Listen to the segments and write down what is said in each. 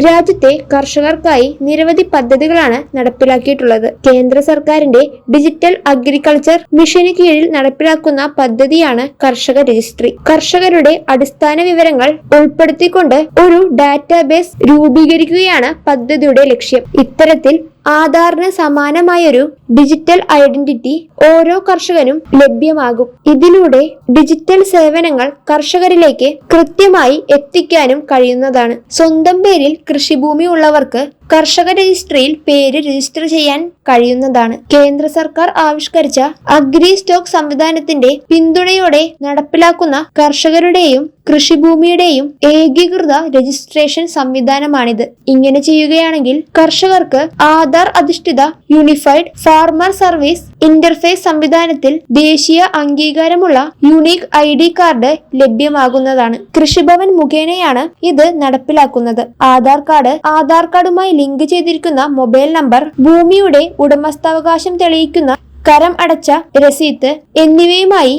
രാജ്യത്തെ കർഷകർക്കായി നിരവധി പദ്ധതികളാണ് നടപ്പിലാക്കിയിട്ടുള്ളത്. കേന്ദ്ര സർക്കാരിന്റെ ഡിജിറ്റൽ അഗ്രികൾച്ചർ മിഷന് കീഴിൽ നടപ്പിലാക്കുന്ന പദ്ധതിയാണ് കർഷക രജിസ്ട്രി. കർഷകരുടെ അടിസ്ഥാന വിവരങ്ങൾ ഉൾപ്പെടുത്തിക്കൊണ്ട് ഒരു ഡാറ്റാബേസ് രൂപീകരിക്കുകയാണ് പദ്ധതിയുടെ ലക്ഷ്യം. ഇത്തരത്തിൽ ആധാറിന് സമാനമായൊരു ഡിജിറ്റൽ ഐഡന്റിറ്റി ഓരോ കർഷകനും ലഭ്യമാകും. ഇതിലൂടെ ഡിജിറ്റൽ സേവനങ്ങൾ കർഷകരിലേക്ക് കൃത്യമായി എത്തിക്കാനും കഴിയുന്നതാണ്. സ്വന്തം പേരിൽ കൃഷിഭൂമി ഉള്ളവർക്ക് കർഷക രജിസ്ട്രിയിൽ പേര് രജിസ്റ്റർ ചെയ്യാൻ കഴിയുന്നതാണ്. കേന്ദ്ര സർക്കാർ ആവിഷ്കരിച്ച അഗ്രി സ്റ്റോക്ക് സംവിധാനത്തിന്റെ പിന്തുണയോടെ നടപ്പിലാക്കുന്ന കർഷകരുടെയും കൃഷിഭൂമിയുടെയും ഏകീകൃത രജിസ്ട്രേഷൻ സംവിധാനമാണിത്. ഇങ്ങനെ ചെയ്യുകയാണെങ്കിൽ കർഷകർക്ക് ആധാർ അധിഷ്ഠിത യൂണിഫൈഡ് ഫാർമർ സർവീസ് ഇന്റർഫേസ് സംവിധാനത്തിൽ ദേശീയ അംഗീകാരമുള്ള യുണീക് ID കാർഡ് ലഭ്യമാകുന്നതാണ്. കൃഷിഭവൻ മുഖേനയാണ് ഇത് നടപ്പിലാക്കുന്നത്. ആധാർ കാർഡുമായി ലിങ്ക് ചെയ്തിരിക്കുന്ന മൊബൈൽ നമ്പർ, ഭൂമിയുടെ ഉടമസ്ഥാവകാശം തെളിയിക്കുന്ന കരം അടച്ച രസീത് എന്നിവയുമായി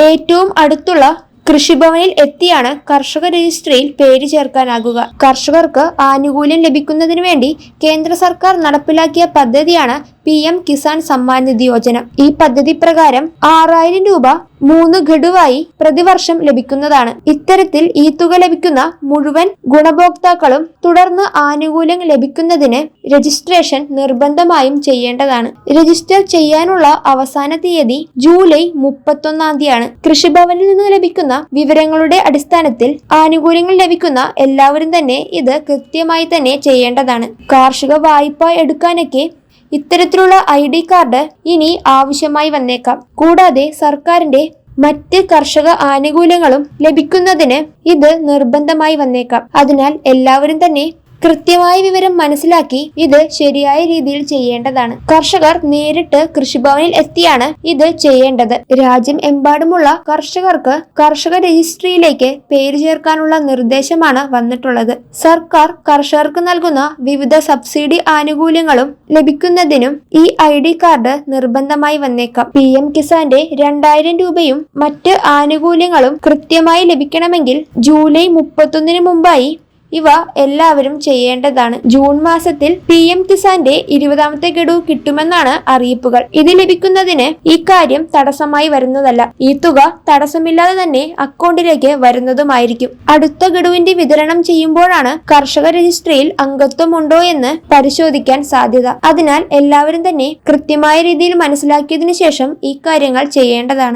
ഏറ്റവും അടുത്തുള്ള കൃഷിഭവനിൽ എത്തിയാണ് കർഷക രജിസ്ട്രിയിൽ പേര് ചേർക്കാനാകുക. കർഷകർക്ക് ആനുകൂല്യം ലഭിക്കുന്നതിന് വേണ്ടി കേന്ദ്ര സർക്കാർ നടപ്പിലാക്കിയ പദ്ധതിയാണ് PM കിസാൻ സമ്മാൻ നിധി യോജന. ഈ പദ്ധതി പ്രകാരം 6000 രൂപ 3 ഘടുവായി പ്രതിവർഷം ലഭിക്കുന്നതാണ്. ഇത്തരത്തിൽ ഈ തുക ലഭിക്കുന്ന മുഴുവൻ ഗുണഭോക്താക്കളും തുടർന്ന് ആനുകൂല്യം ലഭിക്കുന്നതിന് രജിസ്ട്രേഷൻ നിർബന്ധമായും ചെയ്യേണ്ടതാണ്. രജിസ്റ്റർ ചെയ്യാനുള്ള അവസാന തീയതി ജൂലൈ 31 കൃഷിഭവനിൽ നിന്ന് ലഭിക്കുന്ന വിവരങ്ങളുടെ അടിസ്ഥാനത്തിൽ ആനുകൂല്യങ്ങൾ ലഭിക്കുന്ന എല്ലാവരും തന്നെ ഇത് കൃത്യമായി തന്നെ ചെയ്യേണ്ടതാണ്. കാർഷിക വായ്പ എടുക്കാനൊക്കെ ഇത്തരത്തിലുള്ള ID കാർഡ് ഇനി ആവശ്യമായി വന്നേക്കാം. കൂടാതെ സർക്കാരിന്റെ മറ്റ് കർഷക ആനുകൂല്യങ്ങളും ലഭിക്കുന്നതിന് ഇത് നിർബന്ധമായി വന്നേക്കാം. അതിനാൽ എല്ലാവരും തന്നെ കൃത്യമായ വിവരം മനസ്സിലാക്കി ഇത് ശരിയായ രീതിയിൽ ചെയ്യേണ്ടതാണ്. കർഷകർ നേരിട്ട് കൃഷിഭവനിൽ എത്തിയാണ് ഇത് ചെയ്യേണ്ടത്. രാജ്യം എമ്പാടുമുള്ള കർഷകർക്ക് കർഷക രജിസ്ട്രിയിലേക്ക് പേര് ചേർക്കാനുള്ള നിർദ്ദേശമാണ് വന്നിട്ടുള്ളത്. സർക്കാർ കർഷകർക്ക് നൽകുന്ന വിവിധ സബ്സിഡി ആനുകൂല്യങ്ങളും ലഭിക്കുന്നതിനും ഈ ID കാർഡ് നിർബന്ധമായി വന്നേക്കാം. PM കിസാന്റെ 2000 രൂപയും മറ്റ് ആനുകൂല്യങ്ങളും കൃത്യമായി ലഭിക്കണമെങ്കിൽ ജൂലൈ 31 മുമ്പായി ഇവ എല്ലാവരും ചെയ്യേണ്ടതാണ്. ജൂൺ മാസത്തിൽ PM കിസാന്റെ 20ാമത്തെ ഗഡു കിട്ടുമെന്നാണ് അറിയിപ്പുകൾ. ഇത് ലഭിക്കുന്നതിന് ഈ കാര്യം തടസ്സമായി വരുന്നതല്ല. ഈ തുക തടസ്സമില്ലാതെ തന്നെ അക്കൗണ്ടിലേക്ക് വരുന്നതുമായിരിക്കും. അടുത്ത ഗഡുവിന്റെ വിതരണം ചെയ്യുമ്പോഴാണ് കർഷക രജിസ്ട്രിയിൽ അംഗത്വം ഉണ്ടോ എന്ന് പരിശോധിക്കാൻ സാധ്യത. അതിനാൽ എല്ലാവരും തന്നെ കൃത്യമായ രീതിയിൽ മനസ്സിലാക്കിയതിനു ശേഷം ഈ കാര്യങ്ങൾ ചെയ്യേണ്ടതാണ്.